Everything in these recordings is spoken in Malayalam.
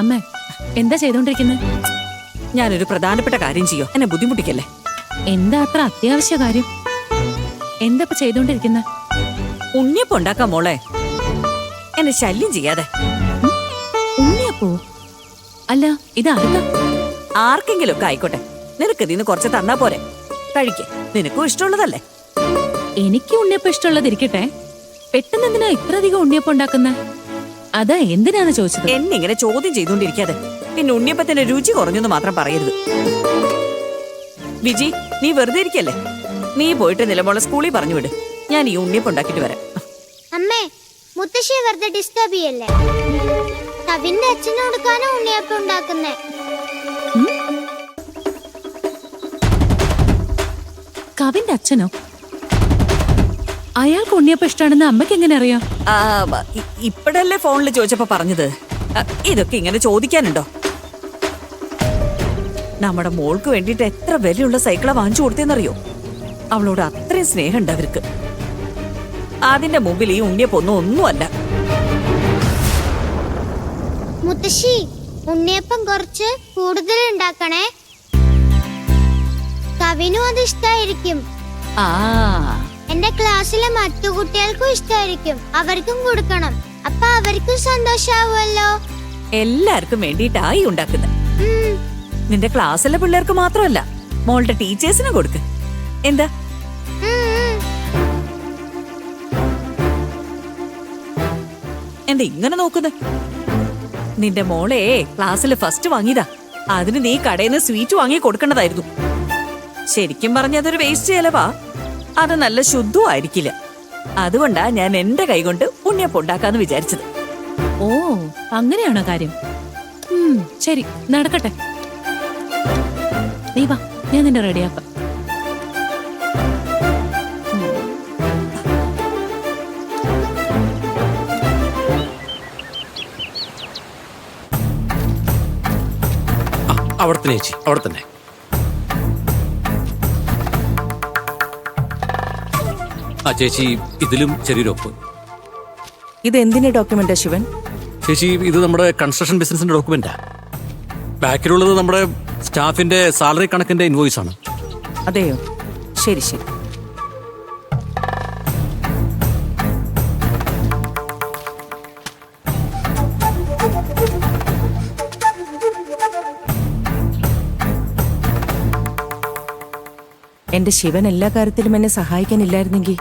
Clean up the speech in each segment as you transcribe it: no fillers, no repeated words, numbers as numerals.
അമ്മേ, എന്താ ചെയ്തോണ്ടിരിക്കുന്നത്? ഞാനൊരു പ്രധാനപ്പെട്ട കാര്യം ചെയ്യോ, എന്നെ ബുദ്ധിമുട്ടിക്കല്ലേ. എന്താ അത്ര അത്യാവശ്യ കാര്യം? എന്താ ഇപ്പൊ ചെയ്തോണ്ടിരിക്കുന്നത്? ഉണ്ണിയപ്പം ഉണ്ടാക്കാം മോളെ, എന്നെ ശല്യം ചെയ്യാതെ. ഉണ്ണിയപ്പോ? അല്ല, ഇത് ആർക്കാ? ആർക്കെങ്കിലും ഒക്കെ ആയിക്കോട്ടെ, നിനക്ക് ഇതിന്ന് കുറച്ച് തന്നാ പോരെ. കഴിക്ക്, നിനക്കും ഇഷ്ടമുള്ളതല്ലേ. എനിക്ക് ഉണ്ണിയപ്പം ഇഷ്ടമുള്ളത് ഇരിക്കട്ടെ, പെട്ടെന്ന് എന്തിനാ ഇത്ര അധികം ഉണ്ണിയപ്പം ഉണ്ടാക്കുന്നത്? അതാ എന്തിനാണ് ചോദിച്ചത്. എന്നെ ഇങ്ങനെ ചോദ്യം ചെയ്തോണ്ടിരിക്കാതെ. പിന്നെ ഉണ്ണിയപ്പത്തിന്റെ രുചി കുറഞ്ഞെന്ന് മാത്രം പറയരുത്. വിജി, നീ വെറുതെ ഇരിക്കല്ലേ, നീ പോയിട്ട് നിലമോളെ സ്കൂളിൽ പറഞ്ഞു വിട്. ഞാൻ ഈ ഉണ്ണിയപ്പം ഉണ്ടാക്കിട്ട് വരാം. അമ്മേ, മുത്തശ്ശിയെ വെറുതെ ഡിസ്റ്റർബ് ചെയ്യല്ലേ. കവിന്റെ അച്ഛന് കൊടുക്കാനോ ഉണ്ണിയപ്പം ഉണ്ടാക്കുന്നേ. കവിന്റെ അച്ഛനോ? അയാൾക്ക് ഉണ്ണിയപ്പം ഇഷ്ടമാണെന്ന് അമ്മയ്ക്ക് എങ്ങനെ അറിയാം? ഇപ്പഴല്ലേ ഫോണിൽ ചോദിച്ചപ്പോ പറഞ്ഞത്. ഇതൊക്കെ ഇങ്ങനെ ചോദിക്കാനുണ്ടോ? നമ്മുടെ മോൾക്ക് വേണ്ടിട്ട് എത്ര വിലയുള്ള സൈക്കിളാ വാങ്ങിച്ചു കൊടുത്തേന്നറിയോ? അവളോട് അത്രയും സ്നേഹമുണ്ട് അവർക്ക്. അതിന്റെ മുമ്പിൽ ഈ ഉണ്ണിയപ്പൊന്നും ഒന്നുമല്ല. മുത്തശ്ശി, ഉണ്ണിയപ്പം കുറച്ച് കൂടുതൽ ഉണ്ടാക്കണേ. കവിനും അത് ഇഷ്ടായിരിക്കും. ആ, എന്റെ ക്ലാസ്സിലെ മറ്റു കുട്ടികൾക്കും ഇഷ്ടായിരിക്കും. അവർക്കും കൊടുക്കണം. അപ്പൊ അവർക്കും സന്തോഷാവുമല്ലോ. എല്ലാവർക്കും വേണ്ടിയിട്ടായി ഉണ്ടാക്കുന്നത്. നിന്റെ ക്ലാസ്സിലെ പിള്ളേർക്ക് മാത്രമല്ല, മോളുടെ ടീച്ചേഴ്സിനും കൊടുക്ക്. എന്താ? എന്താ ഇങ്ങനെ നോക്കുന്നത്? നിന്റെ മോളെ ക്ലാസ്സിൽ ഫസ്റ്റ് വാങ്ങിയതാ. അതിന് നീ കടയിൽ നിന്ന് സ്വീറ്റ് വാങ്ങി കൊടുക്കേണ്ടതായിരുന്നു. ശരിക്കും പറഞ്ഞ അതൊരു വേസ്റ്റ് ചെലവാ. അത് നല്ല ശുദ്ധവും ആയിരിക്കില്ല. അതുകൊണ്ടാ ഞാൻ എന്റെ കൈകൊണ്ട് ഉണ്ണിയപ്പം ഉണ്ടാക്കാന്ന് വിചാരിച്ചത്. ഓ, അങ്ങനെയാണോ കാര്യം? ശരി, നടക്കട്ടെ. നീ വാ, ഞാൻ നിന്നെ റെഡിയാക്കാം. അവിടെ തന്നെ ചേച്ചി, അവിടെ തന്നെ. ആ ചേച്ചി, ഇതിലും ചെറിയൊരു ഒപ്പ്. ഇത് എന്തിന്റെ ഡോക്യുമെന്റാ ശിവൻ? ചേച്ചി, ഇത് നമ്മുടെ കൺസ്ട്രക്ഷൻ ബിസിനസിന്റെ ഡോക്യുമെന്റാ. ബാക്കിലുള്ളത് നമ്മുടെ സ്റ്റാഫിന്റെ സാലറി കണക്കിന്റെ ഇൻവോയ്സ് ആണ്. അതെയോ? ശരി ശരി. എന്റെ ശിവൻ എല്ലാ കാര്യത്തിലും എന്നെ സഹായിക്കാനില്ലായിരുന്നെങ്കിൽ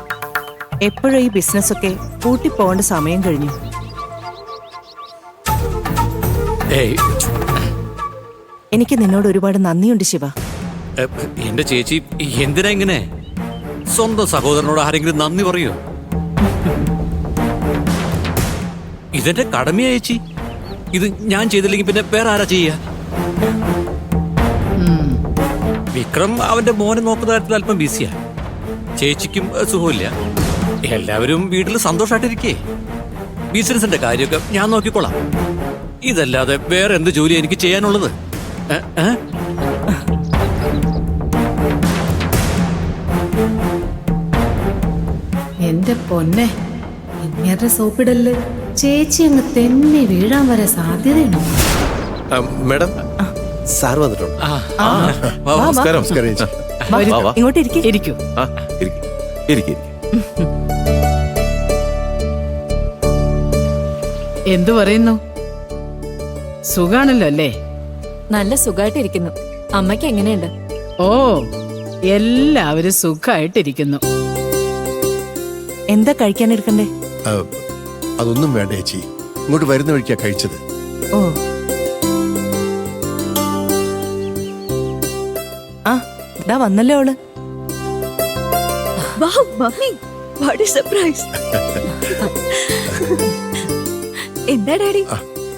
എപ്പോഴും ഈ ബിസിനസ്സൊക്കെ കൂട്ടിപ്പോകേണ്ട സമയം കഴിഞ്ഞു. എനിക്ക് നിന്നോട് ഒരുപാട് നന്ദിയുണ്ട് ശിവ. എന്റെ ചേച്ചി, എന്തിനാ ഇങ്ങനെ? സ്വന്തം സഹോദരനോട് ആരെങ്കിലും നന്ദി പറയോ? ഇതെന്റെ കടമയാ ചേച്ചി. ഇത് ഞാൻ ചെയ്തില്ലെങ്കിൽ പിന്നെ വേറെ ആരാ ചെയ്യാ? വിക്രം അവന്റെ മോനെ നോക്കുന്ന കാര്യത്തിൽ അല്പം ബിസിയാ. ചേച്ചിക്കും സുഖമില്ല. എല്ലാവരും വീട്ടിൽ സന്തോഷമായിട്ടിരിക്കേ. ബിസിനസിന്റെ കാര്യമൊക്കെ ഞാൻ നോക്കിക്കോളാം. ഇതല്ലാതെ വേറെ എന്ത് ജോലി എനിക്ക് ചെയ്യാനുള്ളത്? എന്റെ പൊന്നെ, ഇങ്ങനെ സോപ്പിടല് ചേച്ചി അങ്ങ് തെന്നി വീഴാൻ വരെ സാധ്യതയുണ്ട്. മാഡം, സാർ വന്നിട്ടുണ്ട്. നമസ്കാരം. ഇങ്ങോട്ട് ഇരിക്കൂ. എന്തു പറയുന്നു? സുഖാണല്ലോ അല്ലേ? നല്ല സുഖമായിട്ടിരിക്കുന്നു. അമ്മയ്ക്ക് എങ്ങനെയുണ്ട്? ഓ, എല്ലാവരും സുഖമായിട്ടിരിക്കുന്നു. എന്താ കഴിക്കാനെടുക്കണ്ടേ? അതൊന്നും വേണ്ട ചേച്ചി, ഇങ്ങോട്ട് വരുന്ന വഴിക്കാ കഴിച്ചത്. ഓ, ആ ഇതാ വന്നല്ലോ അവള്. എന്താ ഡാഡി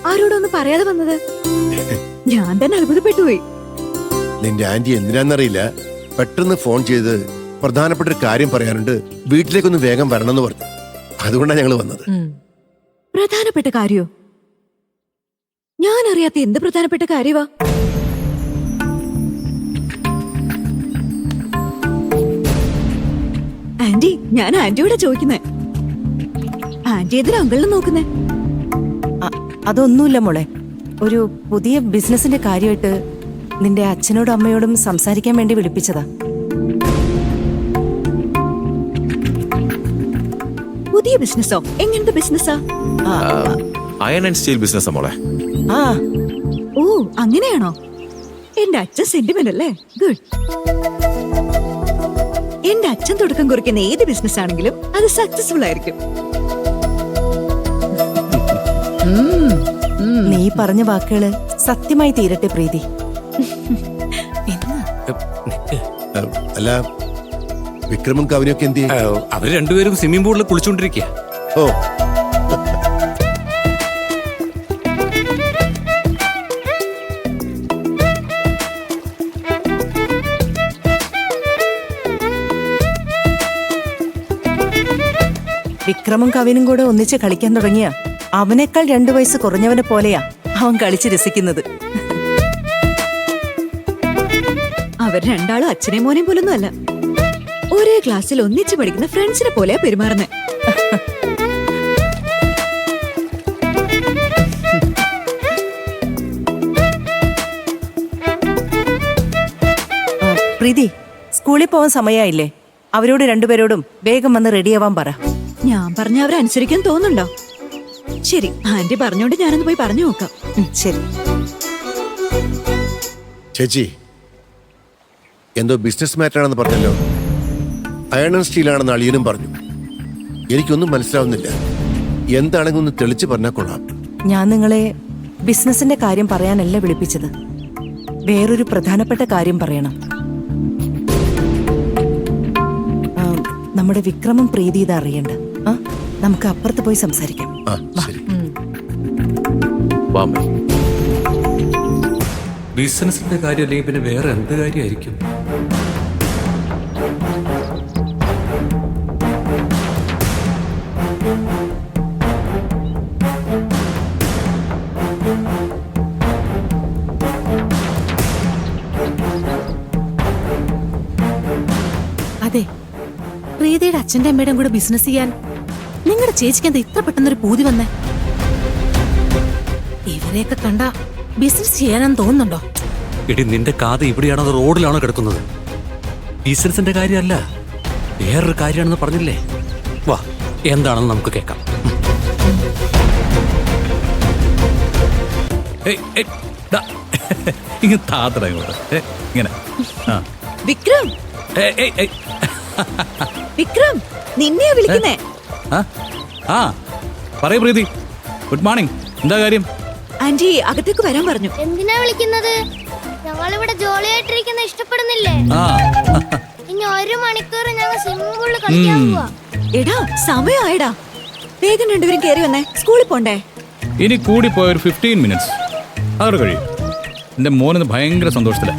ആരോടൊന്നും പറയാതെ വന്നത്? ഞാൻ തന്നെ അത്ഭുതപ്പെട്ടുപോയി. നിന്റെ ആന്റി എന്തിനാന്നറിയില്ല, പെട്ടെന്ന് ഫോൺ ചെയ്ത് പ്രധാനപ്പെട്ട ഒരു കാര്യം പറയാനുണ്ട്, വീട്ടിലേക്കൊന്ന് വേഗം വരണമെന്ന് പറഞ്ഞു. അതുകൊണ്ടാണ് ഞങ്ങൾ വന്നത്. പ്രധാനപ്പെട്ട കാര്യോ? ഞാൻ അറിയാത്ത എന്ത് പ്രധാനപ്പെട്ട കാര്യവാ? ആന്റി, ഞാൻ ആന്റിയോടെ ചോദിക്കുന്നേ. ആന്റി എതിരെ അങ്കിളിനെ നോക്കുന്നേ? അതൊന്നുമില്ല മോളെ, ഒരു പുതിയ ബിസിനസിന്റെ കാര്യമായിട്ട് നിന്റെ അച്ഛനോടും അമ്മയോടും സംസാരിക്കാൻ വേണ്ടി വിളിപ്പിച്ചതാ. പുതിയ ബിസിനസ്സോ? എങ്ങനത്തെ ബിസിനസ്സാ? അയൺ ആൻഡ് സ്റ്റീൽ ബിസിനസ് മോളെ. ആ ഓ അങ്ങനെയാണോ? എന്റെ അച്ഛൻ സെന്റിമെന്റ് അല്ലേ? ഗുഡ്. എന്റെ അച്ഛൻ തുടക്കം കുറിക്കുന്ന ഏത് ബിസിനസ് ആണെങ്കിലും അത് സക്സസ്ഫുൾ ആയിരിക്കും. നീ പറഞ്ഞ വാക്കുകള് സത്യമായി തീരട്ടെ പ്രീതി. നിക്ക്. അല്ല, വിക്രമും കവിനൊക്കെ എന്ത് ചെയ്യും? അവര് രണ്ടുപേരും സ്വിമ്മിംഗ് പൂളിൽ കുളിച്ചോണ്ടിരിക്കുക. ഓ, വിക്രമും കവിനും കൂടെ ഒന്നിച്ച് കളിക്കാൻ തുടങ്ങിയ അവനേക്കാൾ 2 വയസ്സ് കുറഞ്ഞവനെ പോലെയാ അവൻ കളിച്ച് രസിക്കുന്നത്. അവർ രണ്ടാളും അച്ഛനെയും മോനെയും പോലൊന്നും അല്ല. ഒരേ ക്ലാസ്സിൽ ഒന്നിച്ച് പഠിക്കുന്ന ഫ്രണ്ട്സിനെ പോലെയാ പെരുമാറുന്നത്. പ്രീതി, സ്കൂളിൽ പോകാൻ സമയമായില്ലേ? അവരോട് 2 പേരോടും വേഗം വന്ന് റെഡിയാവാൻ പറ. ഞാൻ പറഞ്ഞ അവരനുസരിക്കാൻ തോന്നുന്നുണ്ടോ? ശരി, ആന്റി പറഞ്ഞോണ്ട് ഞാനൊന്ന് പോയി പറഞ്ഞു നോക്കാം. ശരി. ചേച്ചി, എന്തോ ബിസിനസ് മാറ്റർ ആണെന്ന് പറഞ്ഞല്ലോ. അയൺ ആൻഡ് സ്റ്റീൽ ആണെന്ന് അളിയനും പറഞ്ഞു. എനിക്കൊന്നും മനസ്സിലാവുന്നില്ല. എന്താണെങ്കിലും ഒന്ന് തെളിച്ച് പറഞ്ഞാൽ കൊള്ളാം. ഞാൻ നിങ്ങളെ ബിസിനസിന്റെ കാര്യം പറയാനല്ല വിളിപ്പിച്ചത്. വേറൊരു പ്രധാനപ്പെട്ട കാര്യം പറയണം. നമ്മുടെ വിക്രമും പ്രീതി ഇത് അറിയണ്ട. നമുക്ക് അപ്പുറത്ത് പോയി സംസാരിക്കാം. ആ, ശരി. വാ അമ്മേ. ബിസിനസിന്റെ കാര്യം അല്ലെങ്കിൽ പിന്നെ വേറെ എന്ത് കാര്യമായിരിക്കും? അതെ, പ്രീതിയുടെ അച്ഛന്റെ അമ്മയുടെയും കൂടെ ബിസിനസ് ചെയ്യാൻ നിങ്ങളുടെ ചേച്ചിക്ക് എന്താ ഇത്ര പെട്ടെന്നൊരു പൂതി വന്നേ? ഇവരെയൊക്കെ കണ്ട ബിസിനസ് ചെയ്യാനെന്ന് തോന്നുന്നുണ്ടോ? എടി, നിന്റെ കാത് ഇവിടെയാണോ അതോ റോഡിലാണോ കിടക്കുന്നത്? ബിസിനസിന്റെ കാര്യമല്ല, വേറൊരു കാര്യമാണെന്ന് പറഞ്ഞില്ലേ? വാ, എന്താണെന്ന് നമുക്ക് കേൾക്കാം. ഇങ്ങനെ താത്തട ഇങ്ങോട്ട്. ഇങ്ങനെ. ആ. വിക്രം, വിക്രം, നിന്നെയാ വിളിക്കുന്നേ. ആ പറയൂ പ്രീതി. Good morning. എന്താ കാര്യം? ആന്റി അകത്തേക്ക് വരാൻ പറഞ്ഞു. എന്തിനാ വിളിക്കുന്നത്? ഞങ്ങളിവിടെ ജോളിയായിട്ടിരിക്കുന്ന ഇഷ്ടപ്പെടുന്നില്ലേ? ആ ഇനി 1 മണിക്കൂർ ഞങ്ങൾ സ്വിമ്മിംഗ് പൂളിൽ കളിക്കാൻ പോവാ. എടാ, സമയമായടാ. വേഗം 2 പേരും കയറി വന്നേ, സ്കൂളിൽ പോണ്ടേ? ഇനി കൂടി പോയ ഒരു 15 മിനിറ്റ്സ് അതോടെ കഴിയും. എന്റെ മോനിന്ന് ഭയങ്കര സന്തോഷത്തില.